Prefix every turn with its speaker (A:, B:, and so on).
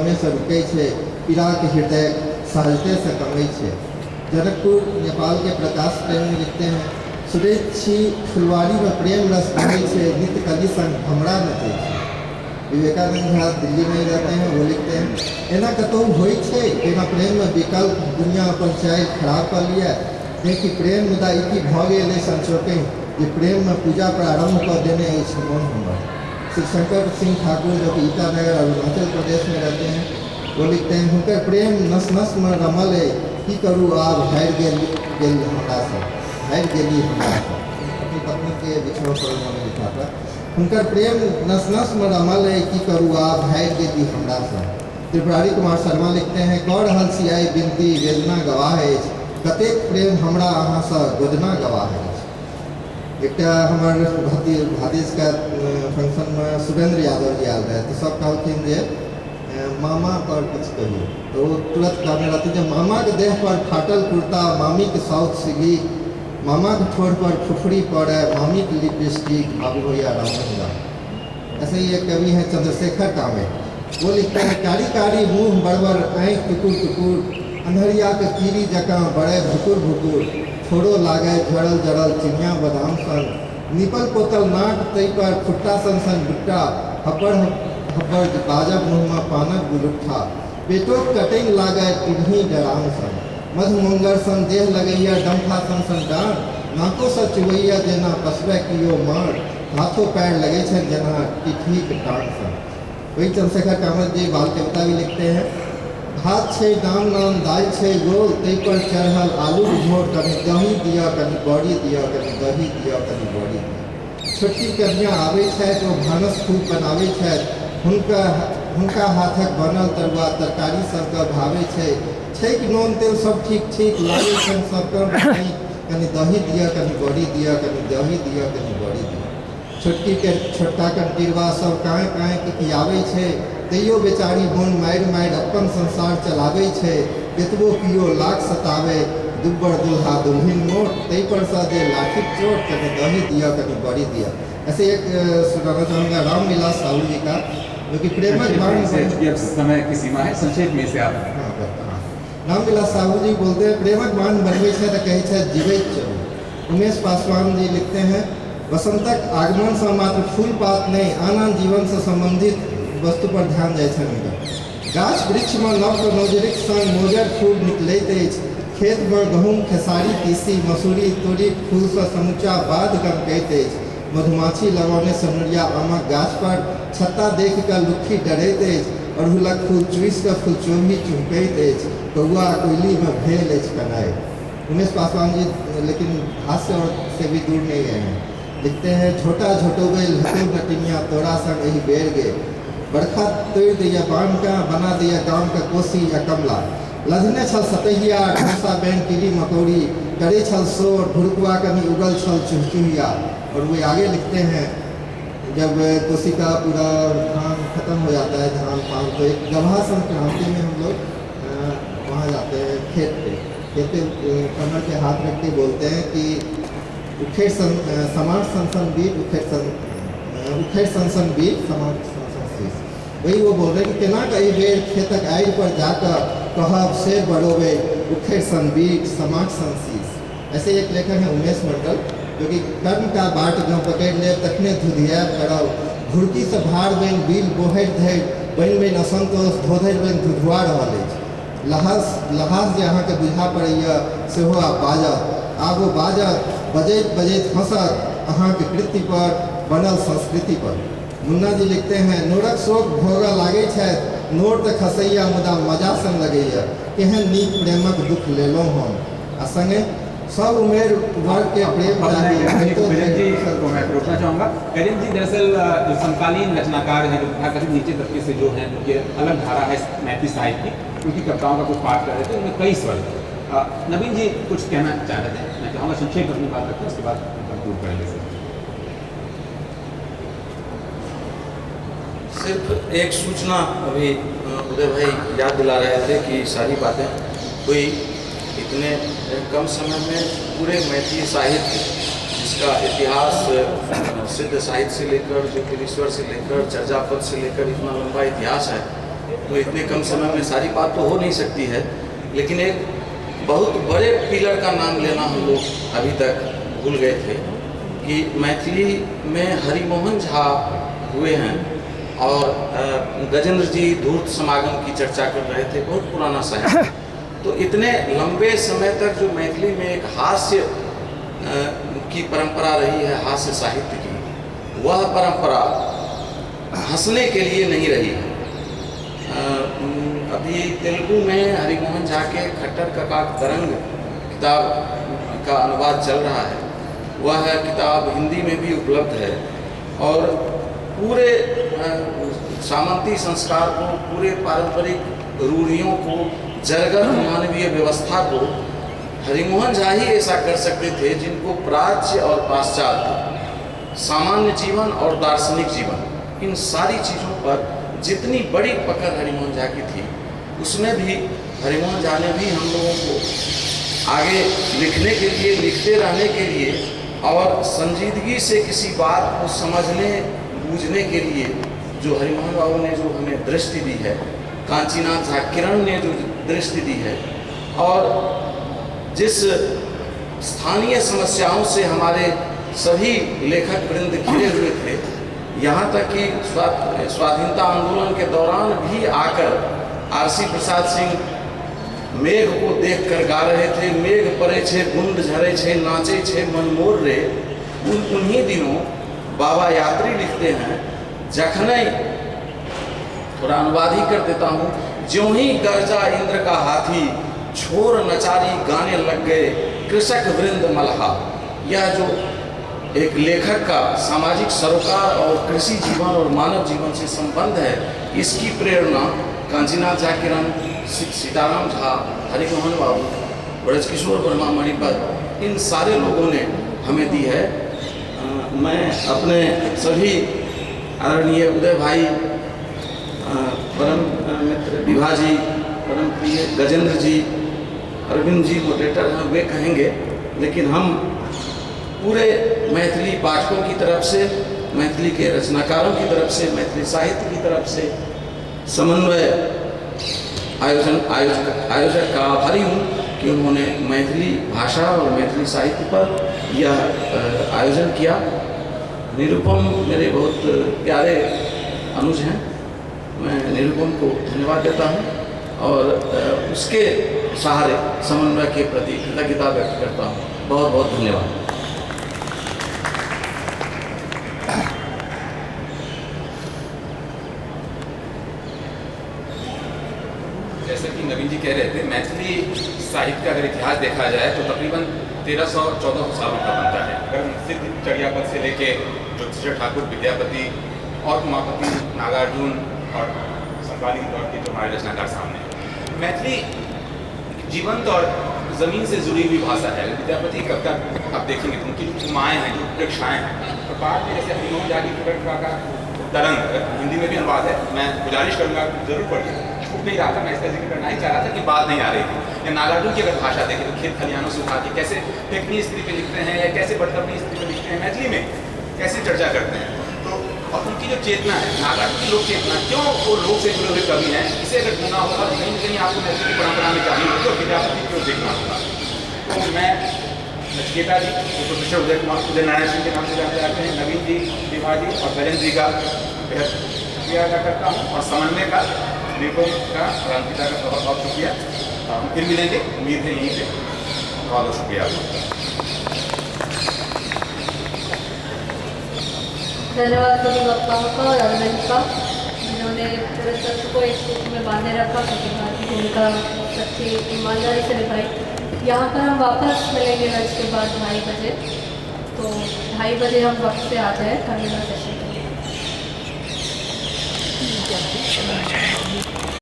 A: गामे से रुकै छै, पीड़ा के हृदय सहजते से कमै छै। जनकपुर नेपाल के प्रकाश प्रेम में लिखते हैं, सुरेश छी फुलवारी में प्रेम रस बहे छै, नित्य कली संग भमरा नचे छै। विवेकानंद झा दिल्ली में ही रहते हैं, वो लिखते हैं, एना कतहु होइ छै जेना प्रेम में विकल्प दुनिया अपन चालि खराब कर लिया, कि प्रेम मुदा इति भऽ गेल संचोके जे प्रेम में पूजा प्रारंभ कर देने अछि मोन हमर। श्री शंकर सिंह ठाकुर जो कि ईटानगर अरुणाचल प्रदेश में रहते हैं, वो लिखते हैं, हुनकर प्रेम नस नस में रमल है, की करूँ आब हारि गेल हमरा से, हारि गेली हमरा से। अपनी पत्नी के बिछड़ों पर उन्होंने लिखा था, हुनकर प्रेम नस नस में रमल है, की करूँ आब हारि गेली हमरा से। त्रिपुरारी कुमार शर्मा लिखते हैं, कऽ रहल छी आइ बिनती वेदना गवाह अछि, कतेक प्रेम हमरा अहाँ से गोदना गवाह अछि। एक हमार भातीज का फंक्शन में सुरेंद्र यादव जी आल रहे, तो सब कहलखिन जे मामा पर कुछ कहिए, तो वो तुरंत कहने रहते जब मामा के देह पर फाटल कुर्ता, मामी के साउथ सिगी, मामा के ठोर पर फुफड़ी पड़े, मामी की लिपस्टिक, बाबू भैया राम। ऐसे ही एक कवि है चंद्रशेखर कामे, वो लिखते हैं, कारी कारी मुँह बड़बर आँख टुकुर टुकुर, अन्हरिया के कीरी जकाँ बड़े भुकुर भुकुर, थोड़ो लागे झड़ल जड़ल चिड़िया बादाम सन, निपल पोतल नाक तई पर खुट्टा सन सन बुट्टा, हब्बड़ हब्बड़ बाजब मुँह में पानक गुलुट्ठा, पेटो कटिंग लागे पिढ़ी डराम सन, मधुमंगर सन देह लगैया डंफा सन सन डांड, नाको से चुवैया जेना पसबे कियो मार, हाथों पैर लगे छन जेना टिठी के टांग सन। वही चंद्रशेखर कामत जी बाल कविता भी लिखते हैं, भात छै दाम नाम दाल छै गोल, तई पर चढ़ल आलू झोर, कभी दही दिया कभी बड़ी दिया, कभी दही दिया कभी बड़ी दिया। छोटकी कन्या आवे छै तो भानस खूब बनावे छै, हुनका हाथक बनल तरुआ तरकारी सबके भावे छै कि नून तेल सब ठीक ठीक लागे छन सबके, कनी दही दिया कभी बड़ी दिया, कभी दही दिया कभी बड़ी दिया। छोटकी के छोटका कंटिरवा सब काँय काँय के खियावे छै, तैयो बेचारी बोन मारि मारि अपन संसार चलावे छै, केतबो कियो लाख सतावे, दुब्बर दुल्हा दुल्हिन मोट, तई पर सा दे लाठी चोट, कभी दही दिया कभी बड़ी दिया। ऐसे एक सुनाना चाहूँगा रामविलास साहू जी का, जो कि प्रेमक बाण
B: समय की सीमा है, संक्षेप में से आप।
A: रामविलास साहू जी बोलते हैं, प्रेमक बाण बनवे छै तो कहे छै जीवैत चलू। उमेश पासवान जी लिखते हैं, वसंतक आगमन से मात्र फूल पात नहीं, आन जीवन से संबंधित वस्तु पर ध्यान जाय छै। गाछ वृक्ष में नव के नौजरिक संग मोजर फूल निकलैत अछि, खेत में गहूँम खेसारी तीसी मसूरी तोरी फूल से समुचा बाध गमकैत अछि, मधुमाछी लगौने सनुरिया आमक गाछ पर छत्ता देख कऽ लुक्खी डरैत अछि, अड़हुलक फूल चूस कऽ फुलचोभी चुहकैत अछि, कौआ कोयली में भेल अछि कनाइ। उमेश पासवान जी लेकिन हास्य से भी दूर नहीं गए हैं, लिखते हैं, छोटा झोटोबे लहसुन नटिनिया तोरा संग एही बेर गे, बरखा तोड़ दिया बाण का बना दिया गाँव का कोसी या कमला, लधने छल सतहिया ढोसा बैन कीड़ी मकौड़ी, करे छल शोर भुरकुआ कभी उगल छल चुहचुहिया। और वो आगे लिखते हैं, जब कोसी का पूरा धान खत्म हो जाता है, धान पान, तो एक गवाह संक्रांति में हम लोग वहाँ जाते हैं खेत पे कमर के हाथ रख के बोलते हैं कि उखेड़ समान सनसन बीट उखेड़ सनसन बीट समान सनसन शीश। वही वो बोल रहे हैं कि केना कई बेर खेतक आड़ि पर जाकर कहब शेर बड़ोबे उखेड़ सन बीट समाज सन शीश। ऐसे एक लेखक है उमेश मंडल, जो कि कर्म का बाट जो पकड़ ले तखने धुधिया करब, घुड़की से भार बन बिल बोहर धरि बन बन असंतोष धोधर बन धुधुआ रहल अछि। लहास जे अहाँके बुझा पड़ैया सेहो आब बाजत, आब ओ बाजत बजैत बजैत हंसत अहाँके कृति पर बनल संस्कृति पर। मुन्ना जी लिखते हैं, नोरक शोक भोगऽ लागे छथि, नोर तऽ खसैया मुदा मजा संग लगैया, केहन नीक प्रेमक दुख लेलहुँ हम, आ संगे सब उमेर वर्ग के प्रेम
B: को मैं रोकना चाहूँगा। करीम जी दरअसल जो समकालीन रचनाकार हैं, जो कभी नीचे तबके से जो हैं, उनकी अलग धारा है मैथिली साहित्य की, उनकी कविताओं का कुछ पाठ कर रहे थे, उनमें कई स्वर थे। नवीन जी कुछ कहना चाह रहे थे, मैं चाहूँगा संक्षेप अपनी बात रखें, उसके बाद कंक्लूड करेंगे।
C: सिर्फ एक सूचना अभी उदय भाई याद दिला रहे थे कि सारी बातें हुई इतने कम समय में पूरे मैथिली साहित्य, जिसका इतिहास सिद्ध साहित्य से लेकर ज्योतिरीश्वर से लेकर चर्जापद से लेकर इतना लंबा इतिहास है, तो इतने कम समय में सारी बात तो हो नहीं सकती है, लेकिन एक बहुत बड़े पिलर का नाम लेना हम लोग अभी तक भूल गए थे कि मैथिली में हरिमोहन झा हुए हैं और गजेंद्र जी धूर्त समागम की चर्चा कर रहे थे, बहुत पुराना साहित्य। तो इतने लंबे समय तक जो मैथिली में एक हास्य की परंपरा रही है, हास्य साहित्य की, वह परंपरा हंसने के लिए नहीं रही है। अभी तेलुगु में हरिमोहन झा के खट्टर का तरंग किताब का अनुवाद चल रहा है, वह किताब हिंदी में भी उपलब्ध है और पूरे सामंती संस्कार को, पूरे पारंपरिक रूढ़ियों को, जरगर मानवीय व्यवस्था को हरिमोहन झा ही ऐसा कर सकते थे जिनको प्राच्य और पाश्चात्य, सामान्य जीवन और दार्शनिक जीवन, इन सारी चीज़ों पर जितनी बड़ी पकड़ हरिमोहन झा की थी, उसमें भी हरिमोहन झा ने भी हम लोगों को आगे लिखने के लिए, लिखते रहने के लिए और संजीदगी से किसी बात को समझने बूझने के लिए जो हरिमोहन बाबू ने जो हमें दृष्टि दी है, कांचीनाथ झा किरण ने जो दृष्टि दी है और जिस स्थानीय समस्याओं से हमारे सभी लेखक वृंद घिरे हुए थे, यहाँ तक कि स्वाधीनता आंदोलन के दौरान भी आकर आरसी प्रसाद सिंह मेघ को देखकर गा रहे थे, मेघ परे छे बूंद झरे छे, नाचे छे मन मोर रे। उन्हीं दिनों बाबा यात्री लिखते हैं, जखने, थोड़ा अनुवाद ही कर देता हूँ, ज्यों ही गर्जा इंद्र का हाथी, छोर नचारी गाने लग गए कृषक वृंद मल्हा। यह जो एक लेखक का सामाजिक सरोकार और कृषि जीवन और मानव जीवन से संबंध है, इसकी प्रेरणा कांचीनाथ झा किरण, सीताराम झा, हरिमोहन बाबू, ब्रजकिशोर वर्मा, मणिपत, इन सारे लोगों ने हमें दी है। मैं अपने सभी आदरणीय उदय भाई, परम मित्र विभाजी, परम प्रिय गजेंद्र जी, अरविंद जी मोटेटर हैं, वे कहेंगे, लेकिन हम पूरे मैथिली पाठकों की तरफ से, मैथिली के रचनाकारों की तरफ से, मैथिली साहित्य की तरफ से समन्वय आयोजक का आभारी हूँ कि उन्होंने मैथिली भाषा और मैथिली साहित्य पर यह आयोजन किया। निरुपम मेरे बहुत प्यारे अनुज हैं, मैं निरुपम को धन्यवाद देता हूँ और उसके सहारे समन्वय के प्रति कृतज्ञता व्यक्त करता हूँ। बहुत बहुत धन्यवाद।
B: जैसे कि नवीन जी कह रहे थे, मैथिली साहित्य का अगर इतिहास देखा जाए तो तकरीबन 1300-1400 सालों का बनता है। अगर सिद्ध चढ़ियापद से लेके ज्योतिष ठाकुर, विद्यापति और उमापति, नागार्जुन और समकालीन दौर के जो हमारे रचनाकार सामने, मैथिली जीवंत और ज़मीन से जुड़ी हुई भाषा है। विद्यापति की कविता आप देखेंगे तो उनकी जो उमाएँ हैं, जो प्रेक्षाएँ हैं, और बाद में जैसे हरिमोहन झा की का तरंग, हिंदी में भी अनुवाद है, मैं गुजारिश करूँगा जरूर पढ़िए। छूट नहीं रहा था, मैं इसका जिक्र करना ही चाह रहा था कि बात नहीं आ रही थी। या नागार्जुन की अगर भाषा देखें तो खेत खलिहानों से उठा के कैसे फेंकनी स्त्री पे लिखते हैं या कैसे बड़तबनी स्त्री पे लिखते हैं, मैथिली में कैसे चर्चा करते हैं। तो और उनकी जो चेतना है, नागार्जुन की लोक चेतना, क्यों वो लोक से जुड़े हुए कवि हैं, इसे अगर ढूंढना होगा तो कहीं न कहीं आपको मैथिली की परंपरा में जानी होगी और विद्यापति की ओर देखना होगा। तो मैं नचिकेता जी, जो प्रोफेसर उदय नारायण सिंह के नाम से जाने जाते हैं, नवीन जी, विभा जी और गजेंद्र जी का बेहद शुक्रिया अदा करता हूँ और समन्वय का, निरुपम का और अंकिता का बहुत बहुत शुक्रिया। हम फिर मिलेंगे, उम्मीद है यहीं पे। बहुत बहुत शुक्रिया।
D: धन्यवाद सभी वक्ताओं का और अरविंद का, जिन्होंने पूरे तत्व को एक सूत्र में बांधे रखा, प्रतिभा की भूमिका सच्ची ईमानदारी से निभाई। यहाँ पर हम वापस मिलेंगे लंच के बाद 2:30 बजे, तो 2:30 बजे हम वक्त से आ जाए अगला सेशन के लिए।